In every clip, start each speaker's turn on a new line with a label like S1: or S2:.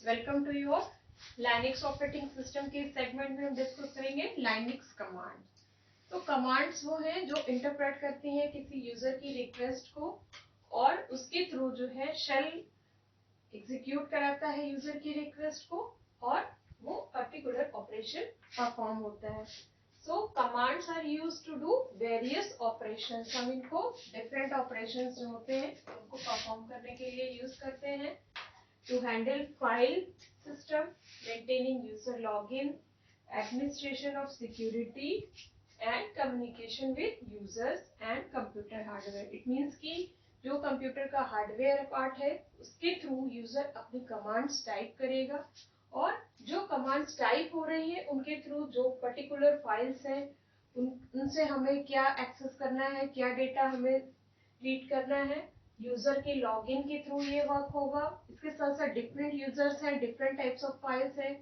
S1: Welcome to your Linux operating system के segment में हम डिस्कस करेंगे लाइनेक्स कमांड। तो कमांड्स वो हैं जो इंटरप्रेट करती हैं किसी यूजर की रिक्वेस्ट को और उसके थ्रू जो है शेल एग्जीक्यूट कराता है यूजर की रिक्वेस्ट को और वो पर्टिकुलर ऑपरेशन परफॉर्म होता है। So commands are used to do various operations. हम इनको डिफरेंट ऑपरेशंस जो होते हैं उनको परफॉर्म करने के लिए यूज करते हैं। To handle file system, maintaining user login, administration of security and communication with users and computer hardware. It means कि जो कंप्यूटर का हार्डवेयर पार्ट है उसके थ्रू यूजर अपनी कमांड्स टाइप करेगा और जो कमांड्स टाइप हो रही है उनके थ्रू जो पर्टिकुलर फाइल्स हैं उनसे हमें क्या एक्सेस करना है, क्या डेटा हमें रीड करना है, यूजर के लॉगिन के थ्रू ये वर्क होगा। इसके साथ साथ डिफरेंट यूजर्स हैं, डिफरेंट टाइप्स ऑफ फाइल्स हैं,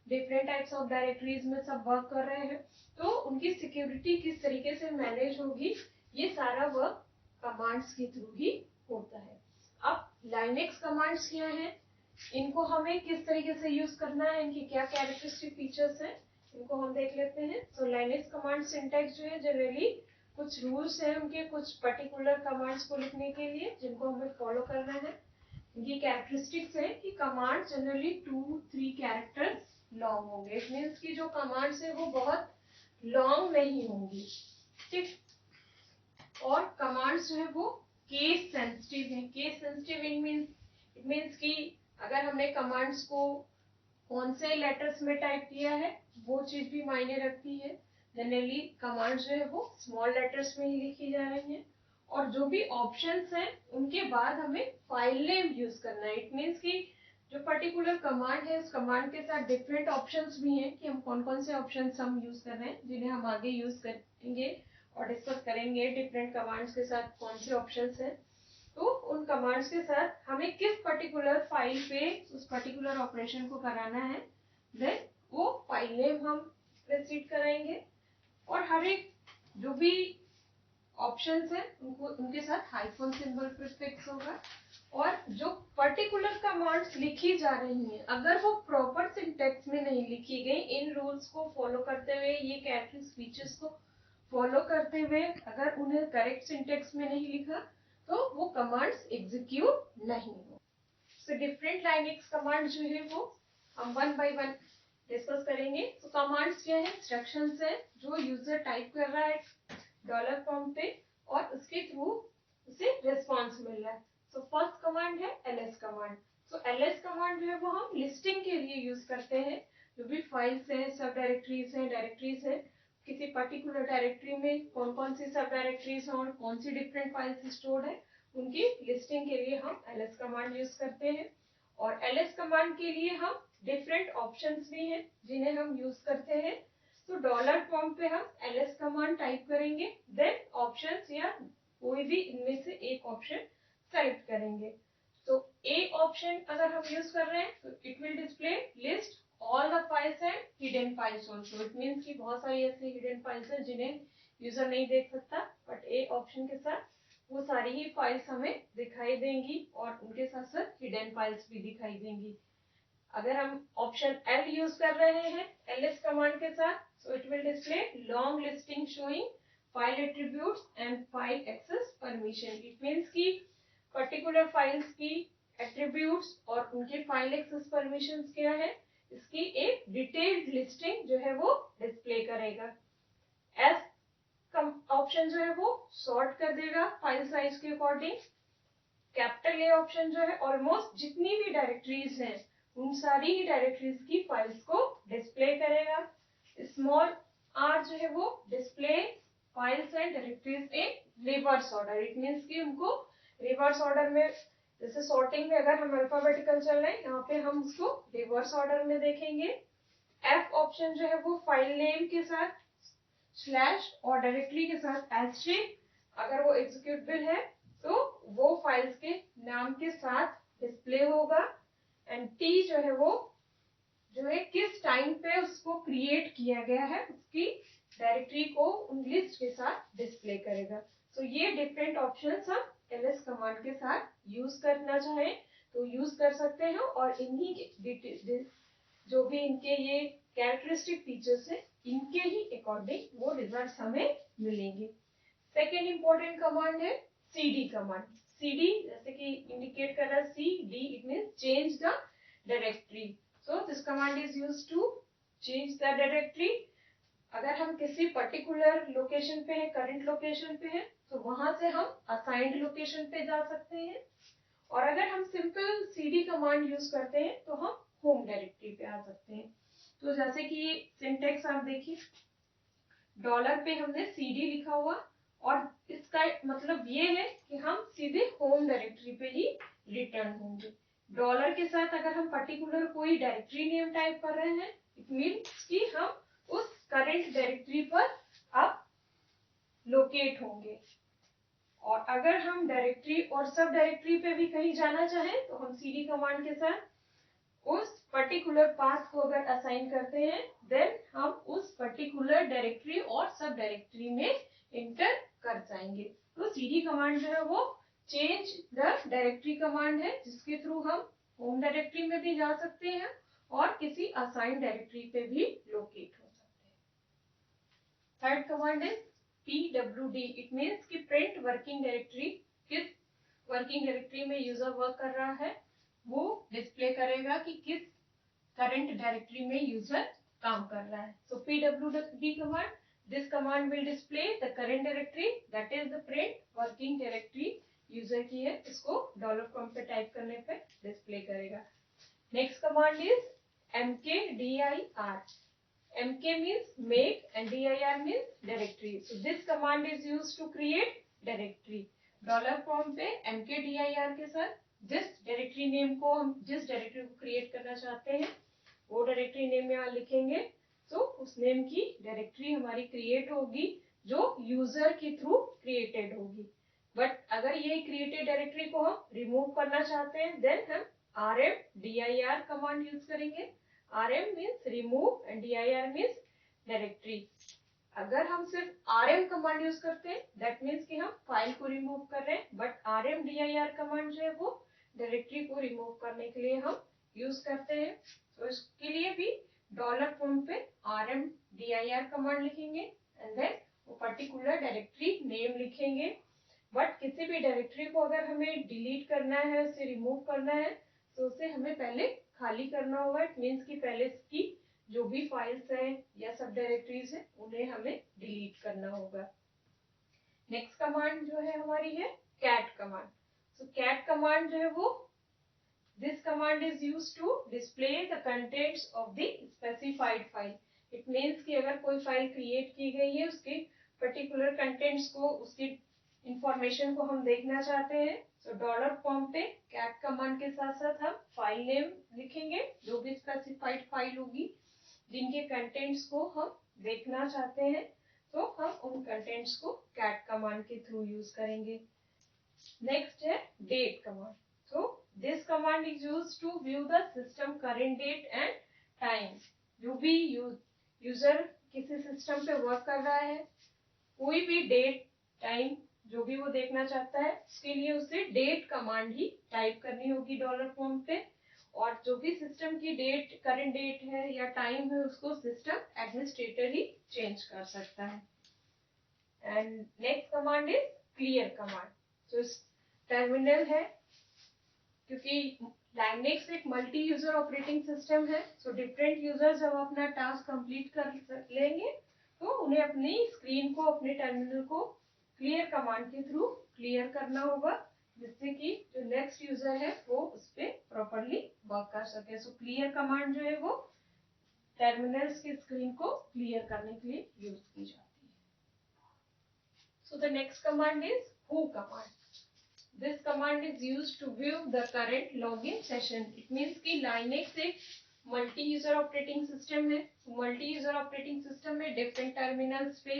S1: डिफरेंट टाइप्स ऑफ डायरेक्टरीज में सब वर्क कर रहे हैं, तो उनकी सिक्योरिटी किस तरीके से मैनेज होगी, ये सारा वर्क कमांड्स के थ्रू ही होता है। अब लाइनेक्स कमांड्स क्या है, इनको हमें किस तरीके से यूज करना है, इनकी क्या कैरेक्टरिस्टिक फीचर्स हैं, इनको हम देख लेते हैं। सो लाइनेक्स कमांड सिंटैक्स जो है जनरली कुछ रूल्स हैं उनके, कुछ पर्टिकुलर कमांड्स को लिखने के लिए जिनको हमें फॉलो करना है। इनकी कैरेक्टरिस्टिक्स है कि कमांड जनरली 2-3 कैरेक्टर्स लॉन्ग होंगे। इट मीन्स कि जो कमांड्स है वो बहुत लॉन्ग नहीं होंगी, ठीक। और कमांड्स जो है वो केस सेंसिटिव है। केस सेंसिटिव इट मीन्स कि अगर हमने कमांड्स को कौन से लेटर्स में टाइप किया है वो चीज भी मायने रखती है। जनरली कमांड्स जो है वो स्मॉल लेटर्स में ही लिखी जा रही हैं और जो भी ऑप्शंस हैं उनके बाद हमें फाइल नेम यूज करना है। इट मीन्स कि जो पर्टिकुलर कमांड है उस कमांड के साथ डिफरेंट ऑप्शंस भी हैं कि हम कौन कौन से ऑप्शंस हम यूज कर रहे हैं, जिन्हें हम आगे यूज करेंगे और डिस्कस करेंगे डिफरेंट कमांड्स के साथ कौन से ऑप्शंस हैं। तो उन कमांड्स के साथ हमें किस पर्टिकुलर फाइल पे उस पर्टिकुलर ऑपरेशन को कराना है, देन वो फाइल नेम हम प्रेसिड कराएंगे और हर एक जो भी ऑप्शंस हैं उनको उनके साथ हाइफन सिंबल प्रीफिक्स होगा। और जो पर्टिकुलर कमांड्स लिखी जा रही हैं अगर वो प्रॉपर सिंटैक्स में नहीं लिखी गई, इन रूल्स को फॉलो करते हुए, ये कैरेक्टरिस्टिक फीचर्स को फॉलो करते हुए अगर उन्हें करेक्ट सिंटैक्स में नहीं लिखा तो वो कमांड्स एग्जीक्यूट नहीं हो। सो डिफरेंट लाइनेक्स कमांड जो है वो हम वन बाय वन डिस्कस करेंगे। तो कमांड्स क्या है, इंस्ट्रक्शंस है जो यूजर टाइप कर रहा है डॉलर प्रॉम्प्ट पे और उसके थ्रू उसे रिस्पॉन्स मिल रहा है। सो फर्स्ट कमांड है ls कमांड। सो ls कमांड जो है वो हम लिस्टिंग के लिए यूज करते हैं। जो भी फाइल्स हैं, सब डायरेक्टरीज हैं, किसी पर्टिकुलर डायरेक्टरी में कौन कौन सी सब डायरेक्टरीज हैं और कौन सी डिफरेंट फाइल्स स्टोर्ड है, उनकी लिस्टिंग के लिए हम ls कमांड यूज करते हैं। और ls कमांड के लिए हम डिफरेंट ऑप्शंस भी हैं जिन्हें हम यूज करते हैं। तो डॉलर प्रॉम्प्ट पे हम ls कमांड टाइप करेंगे, देन ऑप्शंस या कोई भी इनमें से एक ऑप्शन सेलेक्ट करेंगे। तो ए ऑप्शन अगर हम यूज कर रहे हैं तो it will display list all the files and hidden files also. It means कि बहुत सारी ऐसी हिडन फाइल्स हैं जिन्हें यूजर नहीं देख सकता, बट ए ऑप्शन के साथ वो सारी ही फाइल्स हमें दिखाई देंगी और उनके साथ साथ हिडन फाइल्स भी दिखाई देंगी। अगर हम ऑप्शन एल यूज कर रहे हैं ls कमांड के साथ, so it will display long listing showing file attributes and file access permission. It means कि पर्टिकुलर फाइल्स की एट्रीब्यूट्स और उनके फाइल एक्सेस परमिशंस क्या है, इसकी एक डिटेल्ड लिस्टिंग जो है वो डिस्प्ले करेगा। एस ऑप्शन जो है वो सॉर्ट कर देगा फाइल साइज के अकॉर्डिंग। कैपिटल ए ऑप्शन जो है ऑलमोस्ट जितनी भी डायरेक्टरीज हैं उन सारी ही डायरेक्टरीज की फाइल्स को डिस्प्ले करेगा। स्मॉल आर जो है वो display files and directories in reverse order. It means कि उनको रिवर्स ऑर्डर में, जैसे सॉर्टिंग में अगर हम अल्फाबेटिकल चल रहे हैं, यहाँ पे हम उसको रिवर्स ऑर्डर में देखेंगे। एफ ऑप्शन जो है वो फाइल नेम के साथ स्लैश और डायरेक्टरी के साथ एस्ट्री, अगर वो एग्जीक्यूटेबल है तो वो फाइल्स के नाम के साथ डिस्प्ले होगा। एंड टी जो है वो जो है किस टाइम पे उसको क्रिएट किया गया है उसकी डायरेक्टरी को उन लिस्ट के साथ डिस्प्ले करेगा। तो ये डिफरेंट ऑप्शंस हम ls कमांड के साथ यूज करना चाहें तो यूज कर सकते हैं और इन्हीं के जो भी इनके ये कैरेक्टरिस्टिक फीचर्स है इनके ही अकॉर्डिंग वो रिजल्ट्स हमें मिलेंगे। सेकेंड इंपॉर्टेंट कमांड है cd कमांड। cd जैसे कि इंडिकेट कर रहा है cd, it means change the directory. So this command is used to change the directory. अगर हम किसी पर्टिकुलर लोकेशन पे है, करंट लोकेशन पे है, तो वहां से हम असाइंड लोकेशन पे जा सकते हैं। और अगर हम सिंपल cd कमांड यूज करते हैं तो हम होम डायरेक्टरी पे आ सकते हैं। तो जैसे कि ये सिंटेक्स आप देखिए, डॉलर पे हमने cd लिखा हुआ और इसका मतलब ये है कि हम सीधे होम डायरेक्टरी पे ही रिटर्न होंगे। डॉलर के साथ अगर हम पर्टिकुलर कोई डायरेक्टरी नेम टाइप कर रहे हैं, इट मीन्स कि हम उस करंट डायरेक्टरी पर अब लोकेट होंगे। और अगर हम डायरेक्टरी और सब डायरेक्टरी पे भी कहीं जाना चाहें तो हम cd कमांड के साथ उस पर्टिकुलर पाथ को अगर असाइन करते हैं, देन हम उस पर्टिकुलर डायरेक्टरी और सब डायरेक्टरी में इंटर कर जाएंगे। तो cd कमांड जो है वो चेंज द डायरेक्टरी कमांड है, जिसके थ्रू हम होम डायरेक्टरी में भी जा सकते हैं और किसी असाइन डायरेक्टरी पे भी लोकेट हो सकते हैं। थर्ड कमांड है pwd, इट मीन्स कि प्रिंट वर्किंग डायरेक्टरी। किस वर्किंग डायरेक्टरी में यूजर वर्क कर रहा है वो डिस्प्ले करेगा कि किस करंट डायरेक्टरी में यूजर काम कर रहा है। सो pwd command, this command will display the current directory, that is the print working directory user की है। इसको डॉलर प्रॉम्प्ट पे टाइप करने पे डिस्प्ले करेगा। Next command is mkdir। mk means make and dir means directory. So this command is used to create directory. Dollar prompt पे mkdir के साथ जिस डायरेक्टरी नेम को हम जिस डायरेक्टरी को क्रिएट करना चाहते हैं वो डायरेक्टरी नेम यहाँ लिखेंगे। तो उस नेम की डायरेक्टरी हमारी क्रिएट होगी जो यूजर के थ्रू क्रिएटेड होगी। बट अगर ये क्रिएटेड डायरेक्टरी को हम रिमूव करना चाहते हैं, देन हम rmdir कमांड यूज करेंगे। rm means remove and dir means directory। अगर हम सिर्फ rm कमांड यूज करते हैं, दैट मीन्स कि हम फाइल को रिमूव कर रहे हैं, बट rmdir कमांड जो है वो डायरेक्टरी को रिमूव करने के लिए हम यूज करते हैं। तो इसके लिए भी डॉलर प्रॉम्प्ट पे rmdir कमांड लिखेंगे एंड देन वो पर्टिकुलर डायरेक्टरी नेम लिखेंगे। बट किसी भी डायरेक्टरी को अगर हमें डिलीट करना है, उसे रिमूव करना है, तो उसे हमें पहले खाली करना होगा। इट मीन्स कि पहले इसकी जो भी फाइल्स हैं या सब डायरेक्टरीज हैं उन्हें हमें डिलीट करना होगा। नेक्स्ट कमांड जो है हमारी है cat command. So cat command जो है वो this command is used to display the contents of the specified file. It means कि अगर कोई फाइल क्रिएट की गई है, उसके पर्टिकुलर कंटेंट्स को, उसकी इंफॉर्मेशन को हम देखना चाहते हैं, तो डॉलर प्रॉम्प्ट पे cat कमांड के साथ साथ हम फाइल नेम लिखेंगे, जो भी स्पेसिफाइड फाइल होगी जिनके कंटेंट्स को हम देखना चाहते हैं, तो हम उन कंटेंट्स को cat कमांड के थ्रू यूज करेंगे। नेक्स्ट है date command. So this command is used to view the system current date and time. जो भी यूजर किसी सिस्टम पे वर्क कर रहा है, कोई भी डेट टाइम जो भी वो देखना चाहता है, उसके लिए उसे डेट कमांड ही टाइप करनी होगी डॉलर प्रॉम्प्ट पे। और जो भी सिस्टम की डेट, करंट डेट है या टाइम है, उसको सिस्टम एडमिनिस्ट्रेटर ही चेंज कर सकता है। And next command is clear command. तो टर्मिनल है, क्योंकि लाइनेक्स एक मल्टी यूजर ऑपरेटिंग सिस्टम है, सो डिफरेंट यूजर जब अपना टास्क कंप्लीट कर लेंगे तो उन्हें अपनी स्क्रीन को, अपने टर्मिनल को क्लियर कमांड के थ्रू क्लियर करना होगा, जिससे कि जो नेक्स्ट यूजर है वो उस पर प्रॉपरली वर्क कर सके। सो क्लियर कमांड जो है वो टर्मिनल्स की स्क्रीन को क्लियर करने के लिए यूज की जाती है। So the next command is who command. This command is used to view the current login session. It means कि लाइनेक्स एक मल्टी यूजर ऑपरेटिंग सिस्टम है। मल्टी यूजर ऑपरेटिंग सिस्टम में डिफरेंट टर्मिनल्स पे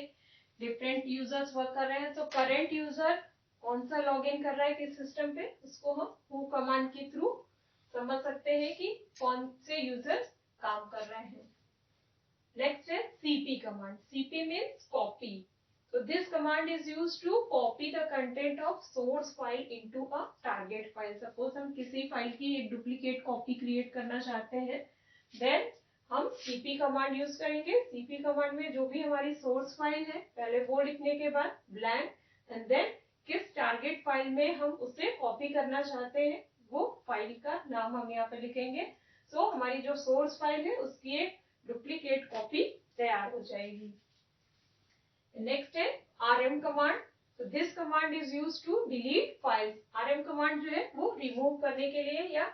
S1: different users work कर रहे हैं। तो current user कौन सा लॉगिन कर रहा है किस सिस्टम पे, उसको हम हु कमांड के थ्रू समझ सकते हैं कि कौन से यूजर्स काम कर रहे हैं। नेक्स्ट है cp command. cp means copy. So this command is used to copy the content of source file into a target file. Suppose हम किसी फाइल की एक डुप्लीकेट कॉपी क्रिएट करना चाहते हैं, then हम cp कमांड यूज करेंगे. cp कमांड में जो भी हमारी सोर्स फाइल है पहले वो लिखने के बाद ब्लैंक, एंड देन किस टारगेट फाइल में हम उसे कॉपी करना चाहते हैं वो फाइल का नाम हम यहाँ पे लिखेंगे. सो हमारी जो सोर्स फाइल है उसकी एक डुप्लीकेट कॉपी तैयार हो जाएगी. नेक्स्ट है rm कमांड. तो this command is used to delete files. rm command जो है वो रिमूव करने के लिए या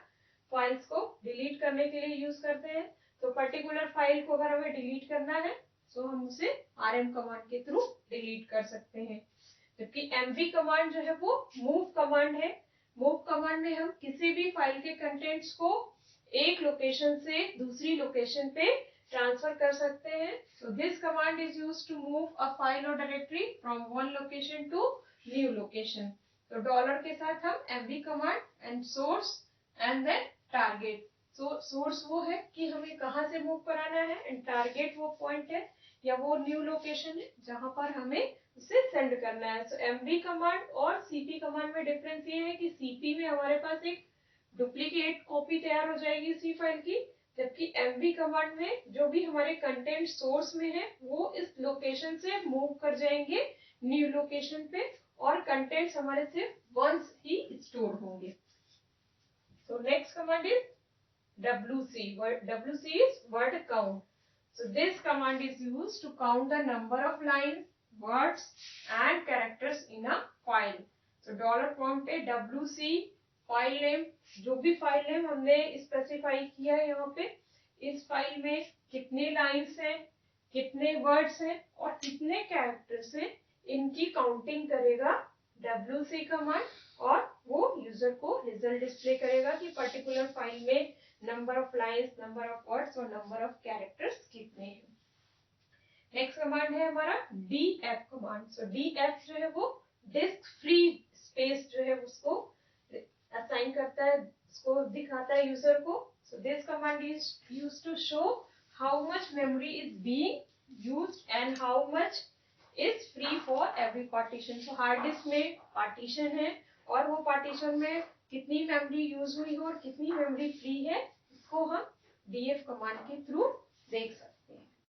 S1: फाइल्स को डिलीट करने के लिए यूज करते हैं. तो पर्टिकुलर फाइल को अगर हमें डिलीट करना है तो हम उसे rm कमांड के थ्रू डिलीट कर सकते हैं. जबकि mv कमांड जो है वो मूव कमांड है. मूव कमांड में हम किसी भी फाइल के कंटेंट्स को एक लोकेशन से दूसरी लोकेशन पे ट्रांसफर कर सकते हैं. So this command is used to move a file और directory from one location to new location. तो डॉलर के साथ हम mv command and source and then target. Source वो है कि हमें कहाँ से मूव कराना है, एंड टारगेट वो पॉइंट है या वो न्यू लोकेशन है जहां पर हमें उसे सेंड करना है. सो mv कमांड और cp कमांड में डिफरेंस ये है कि cp में हमारे पास एक डुप्लीकेट कॉपी तैयार हो जाएगी उसी फाइल की, जबकि mv कमांड में जो भी हमारे कंटेंट सोर्स में है वो इस लोकेशन से मूव कर जाएंगे न्यू लोकेशन पे और कंटेंट्स हमारे सिर्फ वंस ही स्टोर होंगे. So next command is wc. wc is word count. So this command is used to count the number of lines, words and characters in a file. So dollar prompt है wc file name. जो भी file name हमने specify किया है यहाँ पे, इस file में कितने लाइंस हैं, कितने वर्ड्स हैं और कितने कैरेक्टर्स हैं, इनकी काउंटिंग करेगा wc कमांड और वो यूजर को रिजल्ट डिस्प्ले करेगा कि पर्टिकुलर फाइल में number of lines, number of words और नंबर ऑफ कैरेक्टर्स कितने हैं. नेक्स्ट कमांड है हमारा df कमांड. सो df जो है वो डिस्क फ्री स्पेस जो है उसको असाइन करता है, उसको दिखाता है यूजर को. So this command is used to show how much memory is being used and how much is free for every partition. So hard disk में पार्टीशन है और वो पार्टीशन में कितनी मेमोरी यूज हुई हो और कितनी मेमोरी फ्री है, इसको हम df कमांड के थ्रू देख सकते हैं.